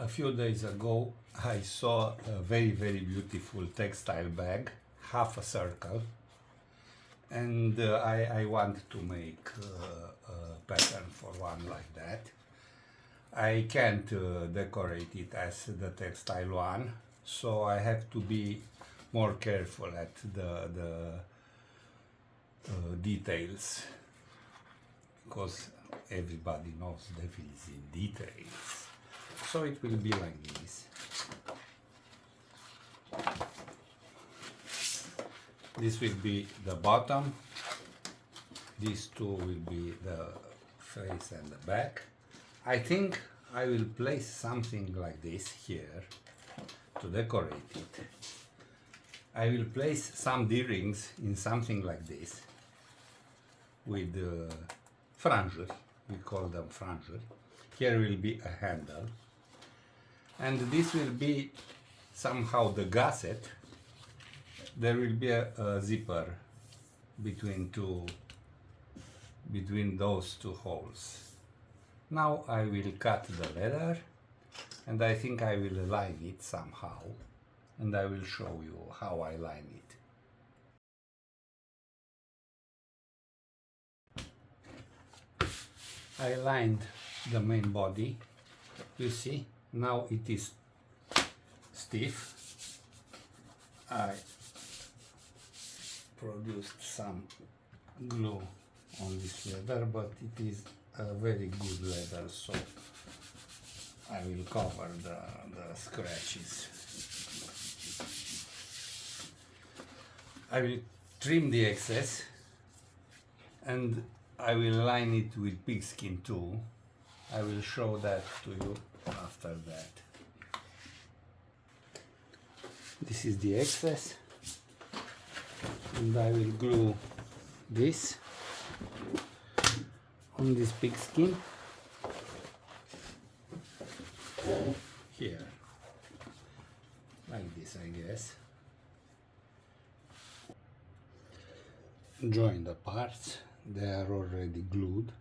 A few days ago I saw a very beautiful textile bag, half a circle, and I want to make a pattern for one like that. I can't decorate it as the textile one, so I have to be more careful at the details, because everybody knows devil is in details. So it will be like this. This will be the bottom. These two will be the face and the back. I think I will place something like this here to decorate it. I will place some D-rings in something like this with fringes. We call them fringes. Here will be a handle. And this will be somehow the gusset. There will be a zipper between those two holes. Now I will cut the leather, and I think I will align it somehow, and I will show you how I line it. I lined the main body, you see. Now it is stiff. I produced some glue on this leather, but it is a very good leather, so I will cover the scratches. I will trim the excess, and I will line it with pigskin too. I will show that to you after that. This is the excess, and I will glue this on this pigskin here, like this, I guess. Join the parts, they are already glued.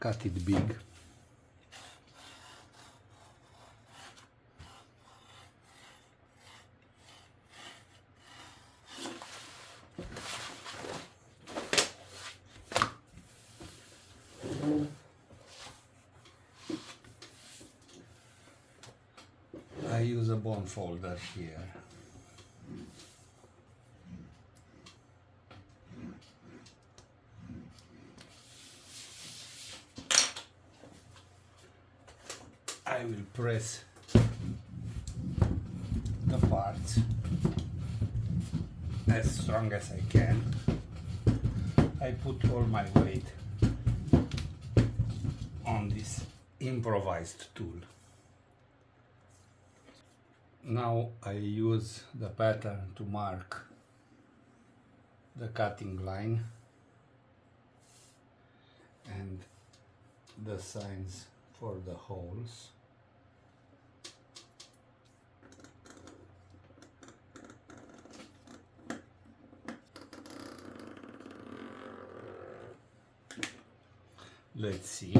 Cut it big. I use a bone folder here. I will press the parts as strong as I can. I put all my weight on this improvised tool. Now I use the pattern to mark the cutting line and the signs for the holes. Let's see.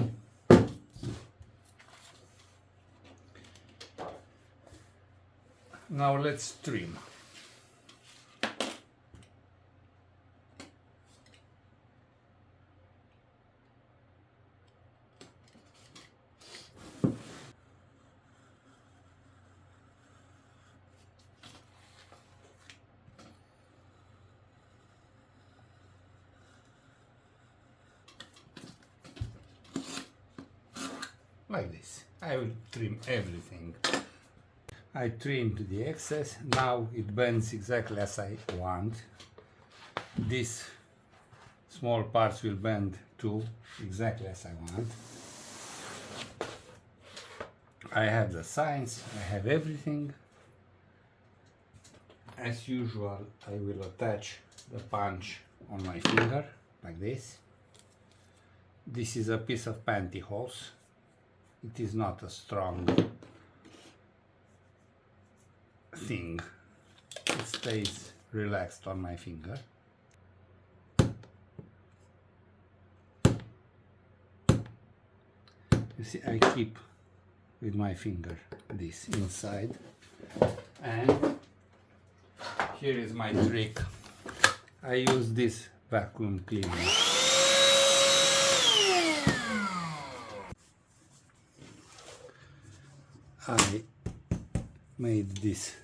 Now let's trim. Like this. I will trim everything. I trimmed the excess. Now it bends exactly as I want. These small parts will bend too, exactly as I want. I have the signs, I have everything. As usual, I will attach the punch on my finger, like this. This is a piece of pantyhose. It is not a strong thing. It stays relaxed on my finger. You see, I keep with my finger this inside, and here is my trick. I use this vacuum cleaner. I made these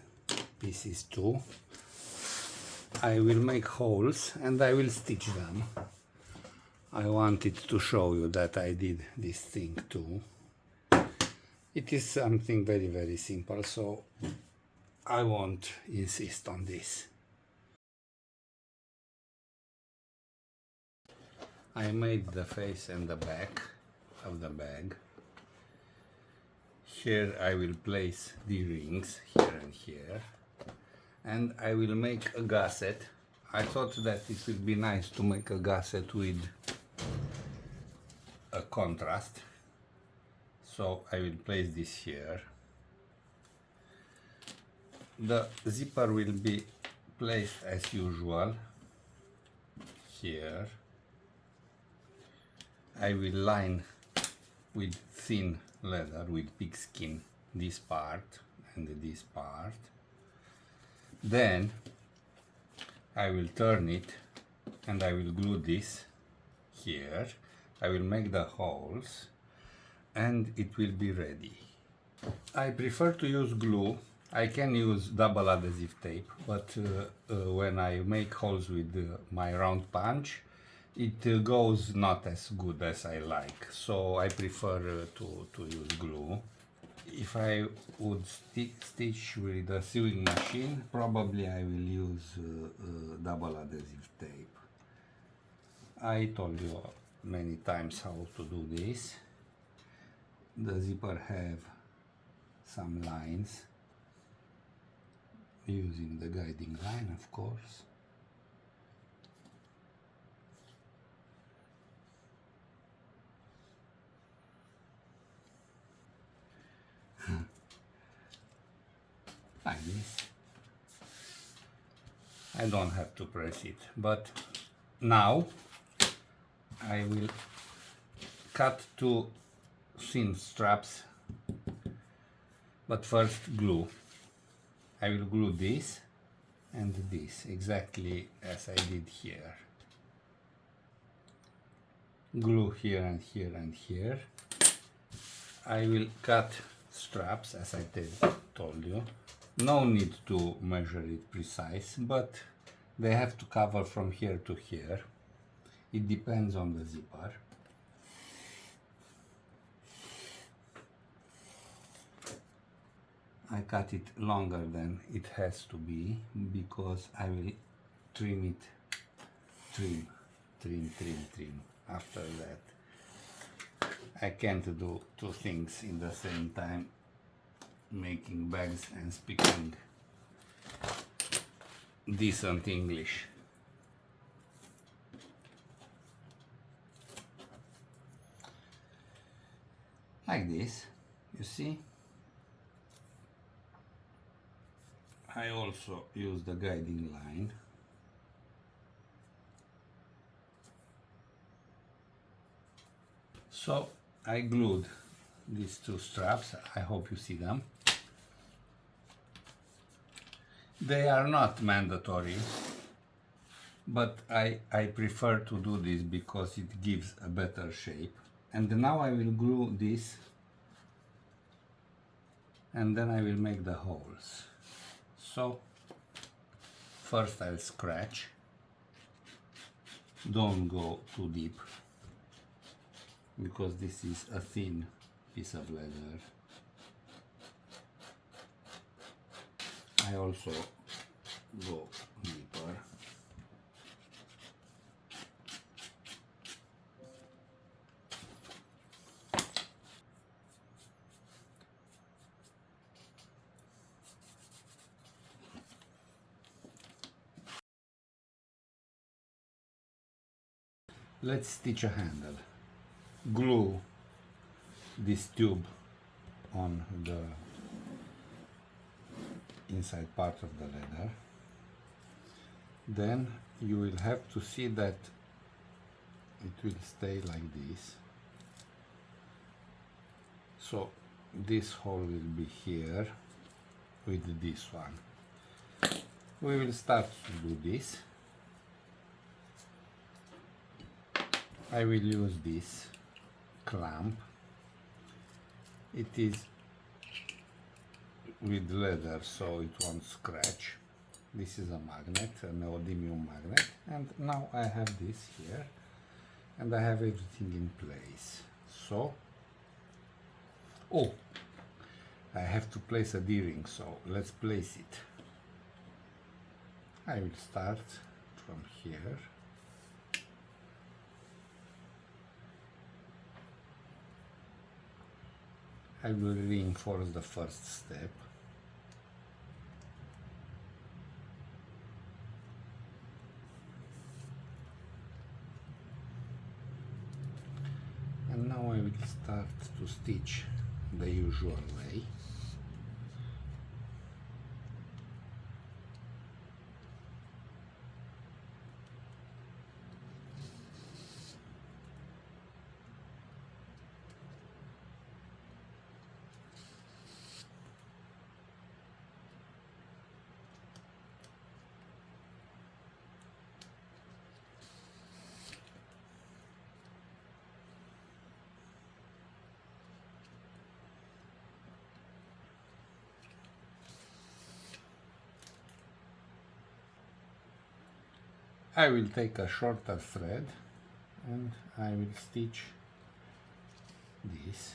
pieces too. I will make holes and I will stitch them. I wanted to show you that I did this thing too. It is something very simple, so I won't insist on this. I made the face and the back of the bag. Here I will place the rings, here and here, and I will make a gusset. I thought that it would be nice to make a gusset with a contrast, so I will place this here. The zipper will be placed as usual here. I will line with thin leather, with pigskin, this part and this part. Then I will turn it and I will glue this here. I will make the holes and it will be ready. I prefer to use glue. I can use double adhesive tape, but when I make holes with my round punch, it goes not as good as I like, so I prefer to use glue. If I would stitch with a sewing machine, probably I will use double adhesive tape. I told you many times how to do this. The zipper have some lines, using the guiding line, of course. Like this. I don't have to press it, but now I will cut two thin straps, but first glue. I will glue this and this exactly as I did here. Glue here and here and here. I will cut straps as I told you. No need to measure it precise, but they have to cover from here to here. It depends on the zipper. I cut it longer than it has to be because I will trim it, trim. After that, I can't do two things in the same time, making bags and speaking decent English. Like this, you see. I also use the guiding line. So I glued these two straps. I hope you see them. They are not mandatory, but I prefer to do this because it gives a better shape. And now I will glue this and then I will make the holes. So first I'll scratch. Don't go too deep because this is a thin piece of leather. I also go deeper. Let's stitch a handle. Glue this tube on the inside part of the leather. then you will have to see that it will stay like this. So this hole will be here with this one. We will start to do this. I will use this clamp. It is with leather, so it won't scratch. This is a magnet, a neodymium magnet, and now I have this here, and I have everything in place. So, oh, I have to place a D-ring, so let's place it. I will start from here. I will reinforce the first step. And now I will start to stitch the usual way. I will take a shorter thread and I will stitch this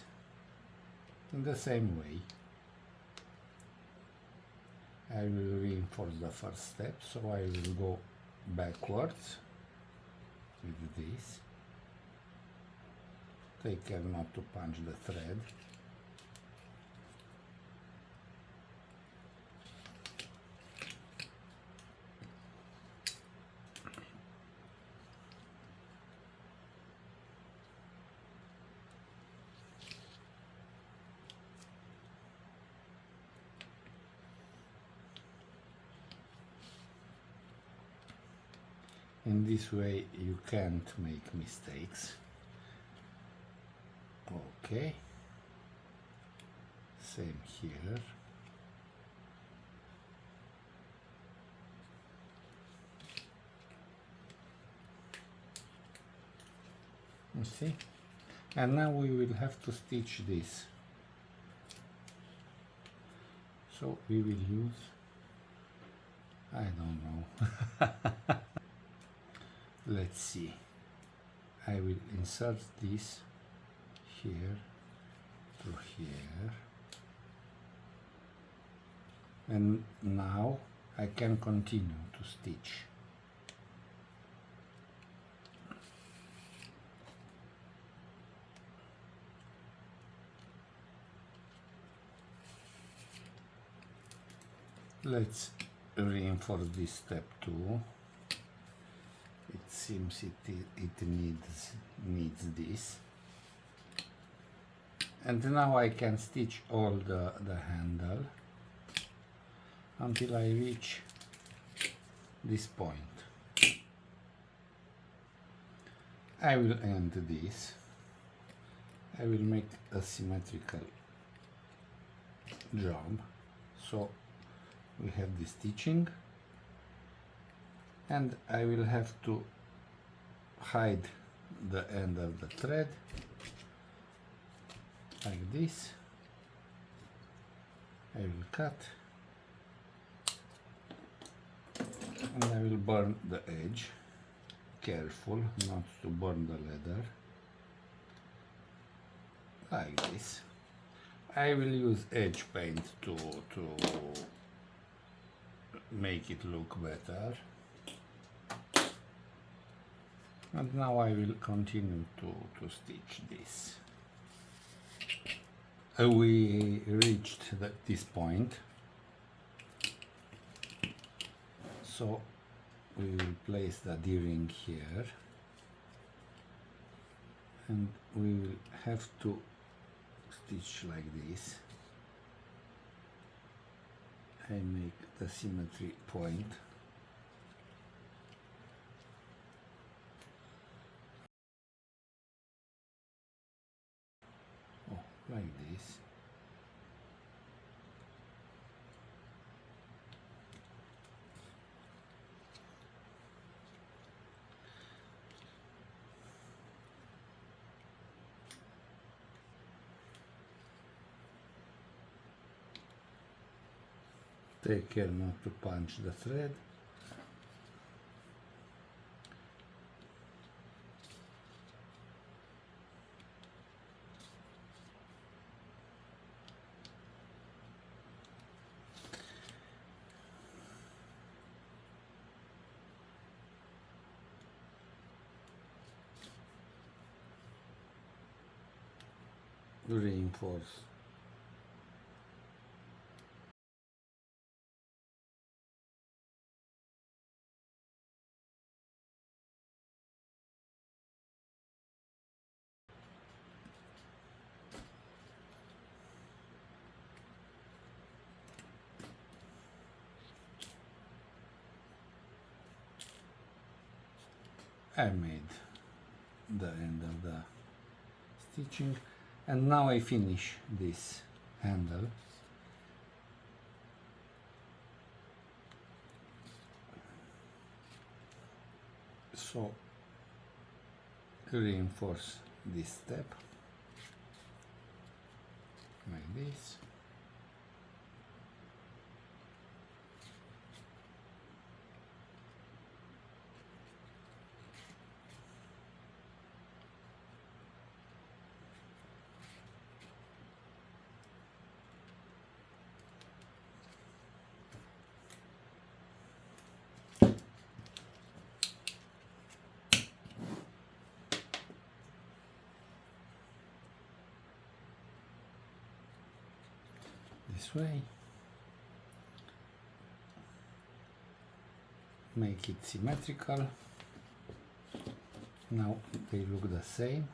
in the same way. I will reinforce the first step, so I will go backwards with this. Take care not to punch the thread. In this way you can't make mistakes. Okay, same here. You see? And now we will have to stitch this. So we will use, I don't know. Let's see. I will insert this here through here, and now I can continue to stitch. Let's reinforce this step too. It seems it needs this. And now I can stitch all the handle until I reach this point. I will end this. I will make a symmetrical job. So we have the stitching, and I will have to hide the end of the thread like this. I will cut and I will burn the edge. Careful not to burn the leather, like this. I will use edge paint to make it look better. And now I will continue to stitch this. We reached this point, so we will place the D-ring here, and we will have to stitch like this. I make the symmetry point like this. Take care not to punch the thread. Reinforce. I made the end of the stitching, and now I finish this handle. So reinforce this step like this. This way. Make it symmetrical. Now they look the same.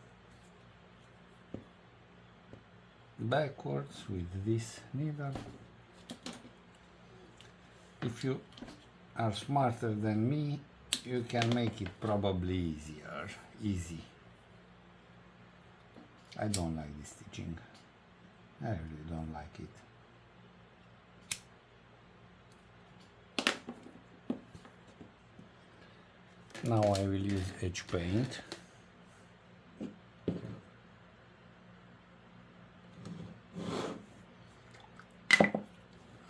Backwards with this needle. If you are smarter than me, you can make it probably easy. I don't like this stitching. I really don't like it. Now I will use edge paint.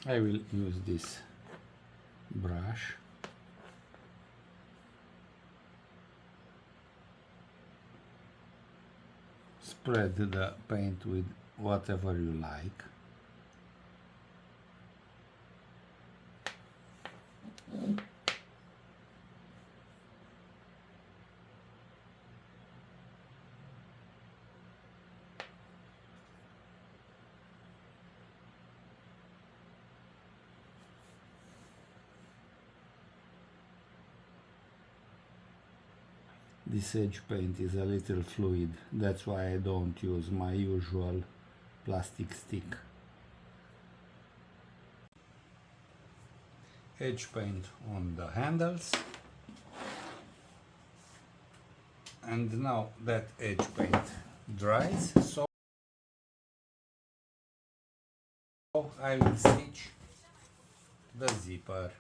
I will use this brush. Spread the paint with whatever you like. This edge paint is a little fluid, that's why I don't use my usual plastic stick. Edge paint on the handles, and now that edge paint dries, so I will stitch the zipper.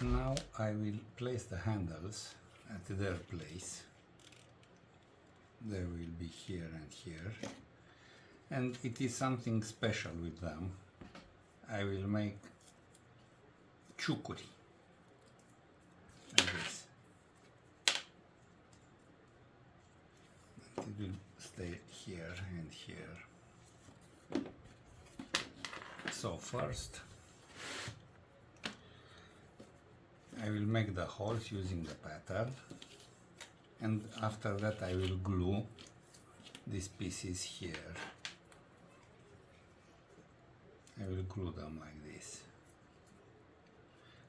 Now I will place the handles at their place. They will be here and here. And it is something special with them. I will make chukuri. Like this. it will stay here and here. So first I will make the holes using the pattern, and after that I will glue these pieces here. I will glue them like this,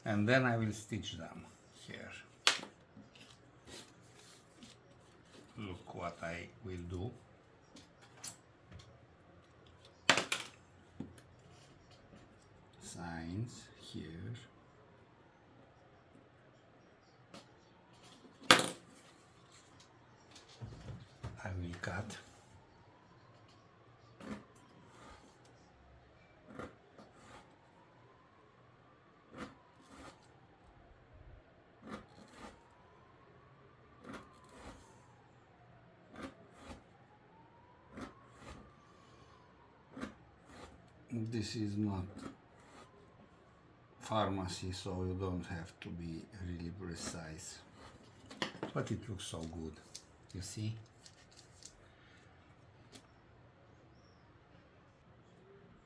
and then I will stitch them here. Look what I will do. Signs here. I will cut. This is not pharmacy, so you don't have to be really precise, but it looks so good, you see.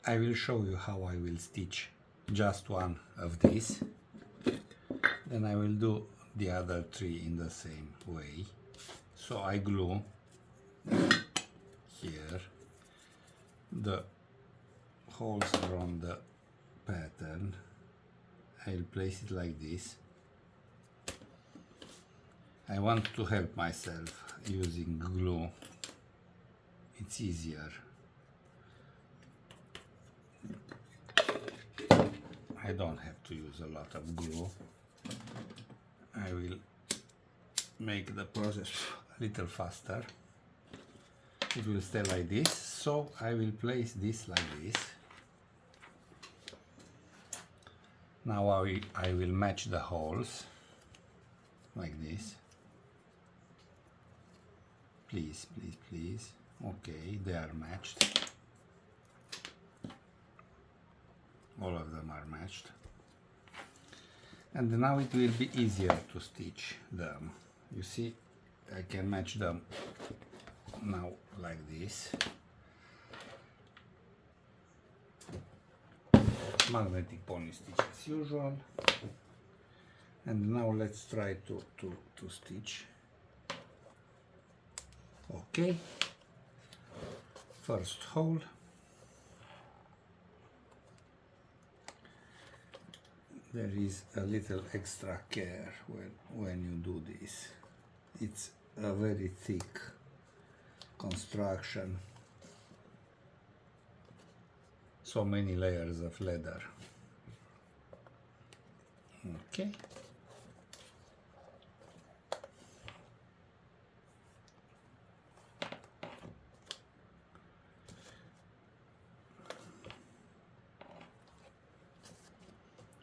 I will show you how I will stitch just one of these, then I will do the other three in the same way. So I glue here, the holes are on the pattern. I'll place it like this. I want to help myself using glue, it's easier. I don't have to use a lot of glue. I will make the process a little faster. It will stay like this, so I will place this like this. Now I will match the holes like this. Please, please, please. Okay, they are matched. All of them are matched. And now it will be easier to stitch them. You see, I can match them now like this. Magnetic pony stitch as usual. And now let's try to stitch. Okay. First hole. There is a little extra care when you do this. It's a very thick construction. So many layers of leather. Okay.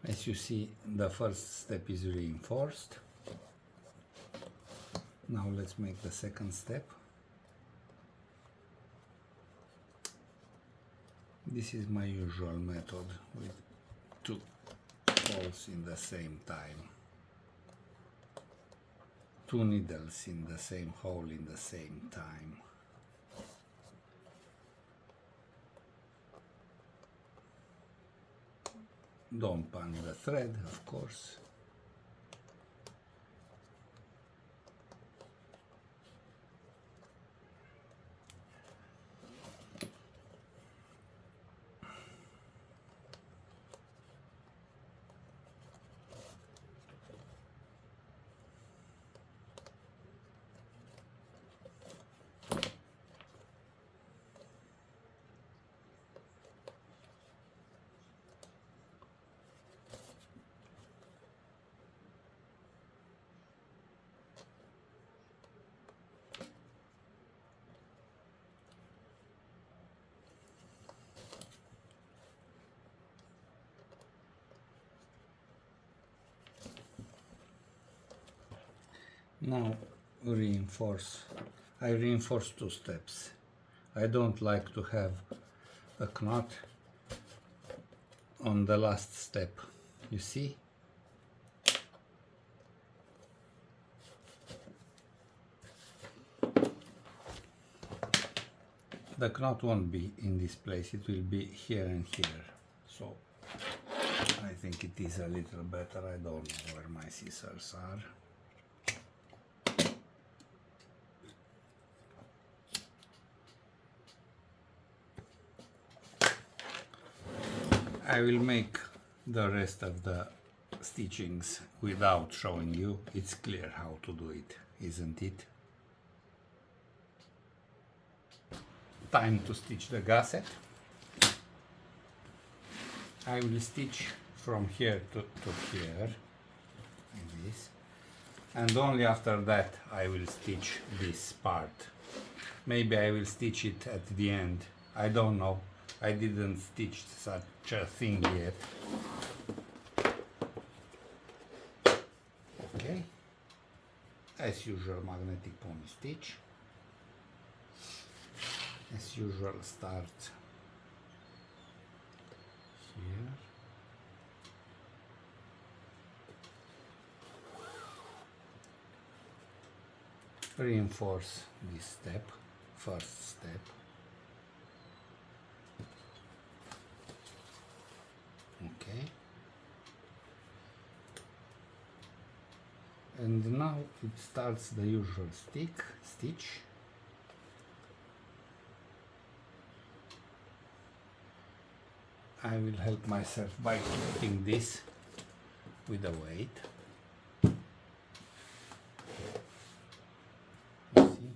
As you see, the first step is reinforced. Now let's make the second step. This is my usual method with two holes in the same time. Two needles in the same hole in the same time. Don't punch the thread, of course. Now I reinforce two steps. I don't like to have a knot on the last step, you see? the knot won't be in this place, it will be here and here. So I think it is a little better. I don't know where my scissors are. I will make the rest of the stitchings without showing you. It's clear how to do it, isn't it? Time to stitch the gusset. I will stitch from here to here, like this, and only after that I will stitch this part. Maybe I will stitch it at the end, I don't know. I didn't stitch such a thing yet. Okay, as usual, magnetic pony stitch. As usual, start here. Reinforce this step, first step. Okay. And now it starts the usual stitch. I will help myself by keeping this with a weight. You see?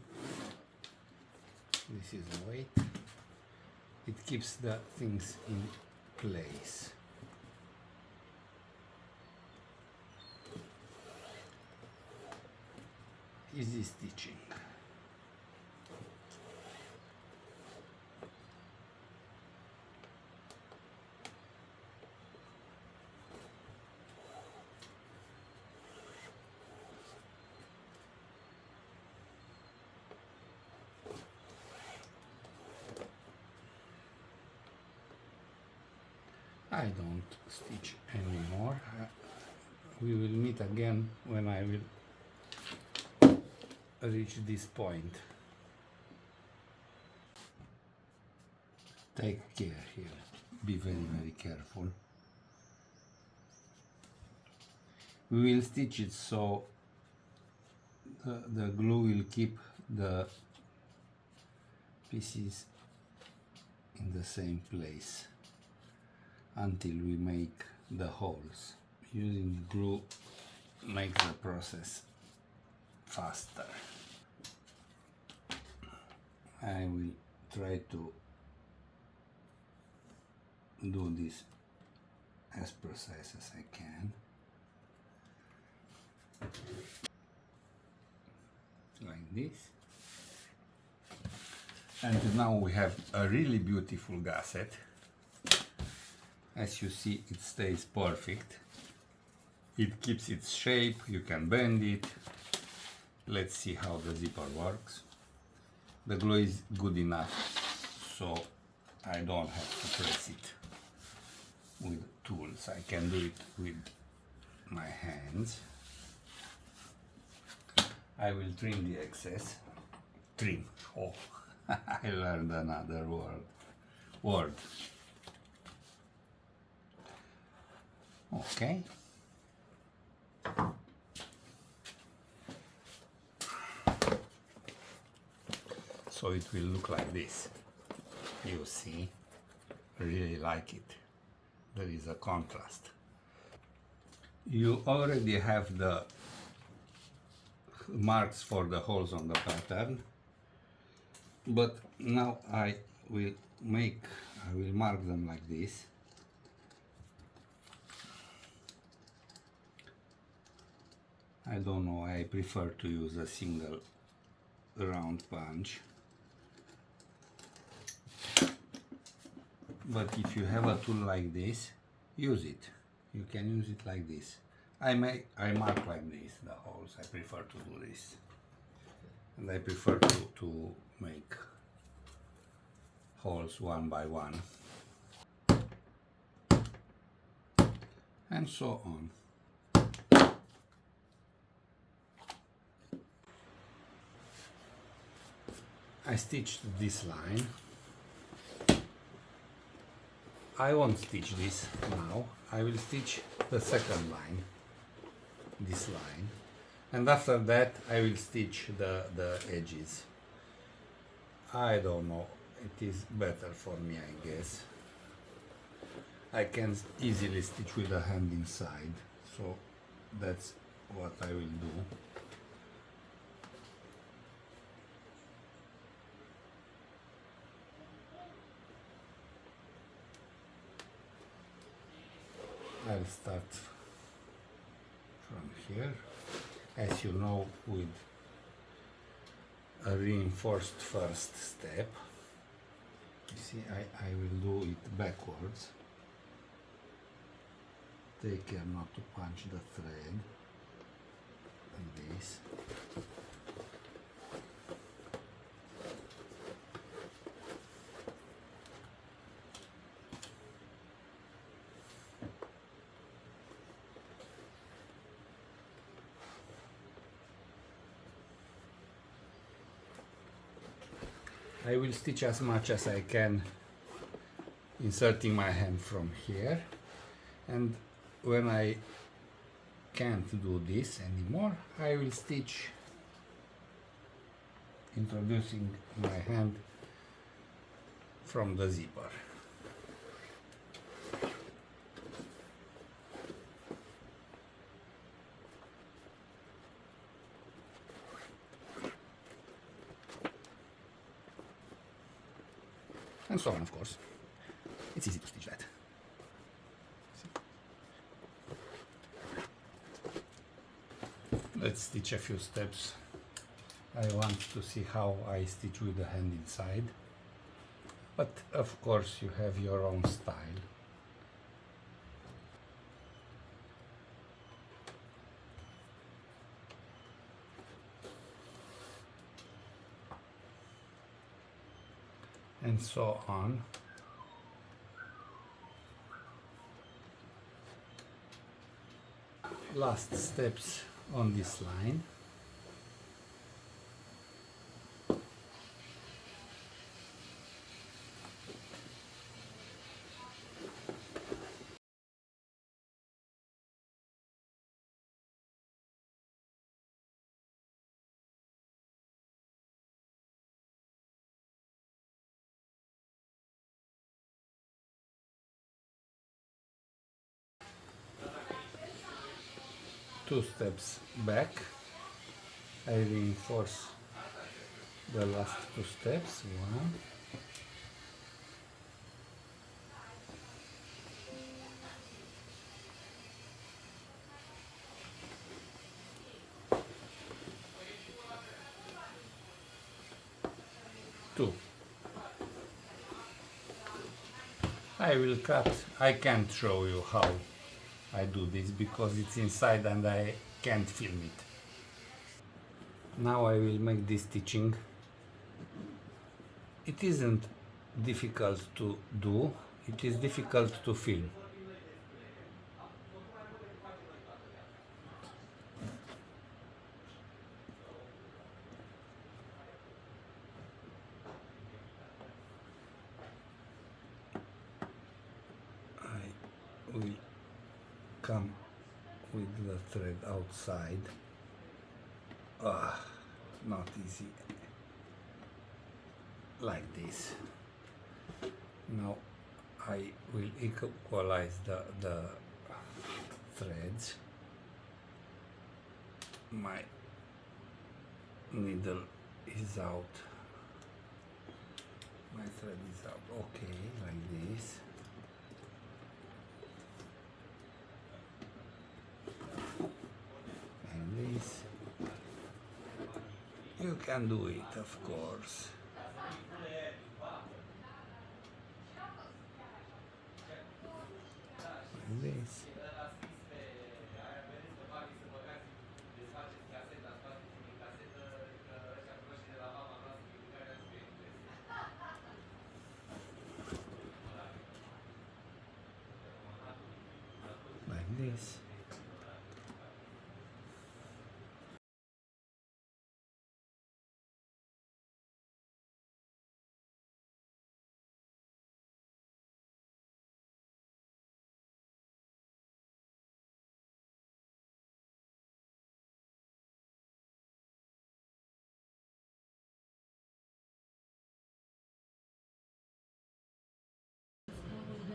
This is a weight. It keeps the things in place. Easy stitching. I don't stitch anymore. We will meet again when I will reach this point. Take care here. Be very careful. We will stitch it so the glue will keep the pieces in the same place until we make the holes. Using glue makes the process faster. I will try to do this as precise as I can. Like this. And now we have a really beautiful gusset. As you see, it stays perfect. It keeps its shape, you can bend it. Let's see how the zipper works. The glue is good enough, so I don't have to press it with tools. I can do it with my hands. I will trim the excess. Trim. Oh, I learned another word. Okay. So it will look like this. You see, really like it. There is a contrast. You already have the marks for the holes on the pattern, but now I will mark them like this. I don't know, I prefer to use a single round punch. But if you have a tool like this, use it. You can use it like this. I mark like this the holes. I prefer to do this. And I prefer to make holes one by one. And so on. I stitched this line I won't stitch this now. I will stitch the second line, this line, and after that I will stitch the edges. I don't know, it is better for me, I guess. I can easily stitch with the hand inside, so that's what I will do. I'll start from here, as you know, with a reinforced first step. You see, I will do it backwards. Take care not to punch the thread, like this. I will stitch as much as I can, inserting my hand from here, and when I can't do this anymore, I will stitch introducing my hand from the zipper. And so on, of course. It's easy to stitch that. Let's stitch a few steps. I want to see how I stitch with the hand inside. But of course you have your own style. And so on. Last steps on this line. Two steps back. I reinforce the last two steps. One. Two. I will cut. I can't show you how I do this because it's inside and I can't film it. Now I will make this stitching. It isn't difficult to do, it is difficult to film. I will come with the thread outside. Not easy. Like this. Now I will equalize the threads. My needle is out. My thread is out. Okay, like this. And this. You can do it, of course. Like this. Like this.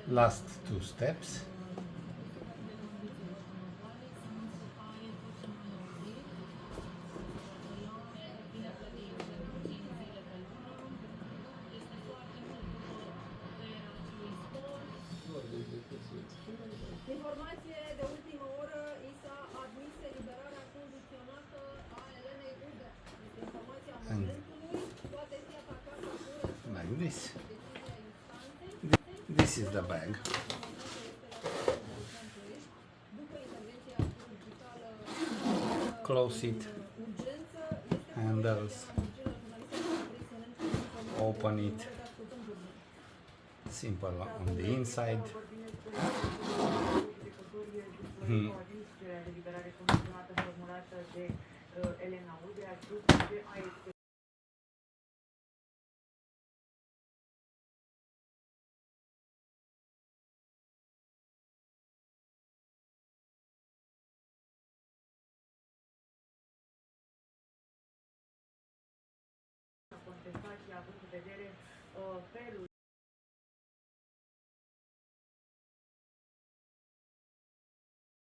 last two steps. Informație de ultimă oră, i s-a admis eliberarea condiționată a Elenei Udă. Este informația momentului, poate fi atacată cu Like this. decizia instanței. This is the bag. După intervenția chirurgicală Close it. urgență, Handles. Open it. Simple on the inside. Eliberare condiționată formulată de Elena Udea, după ce a contestație având în vedere felul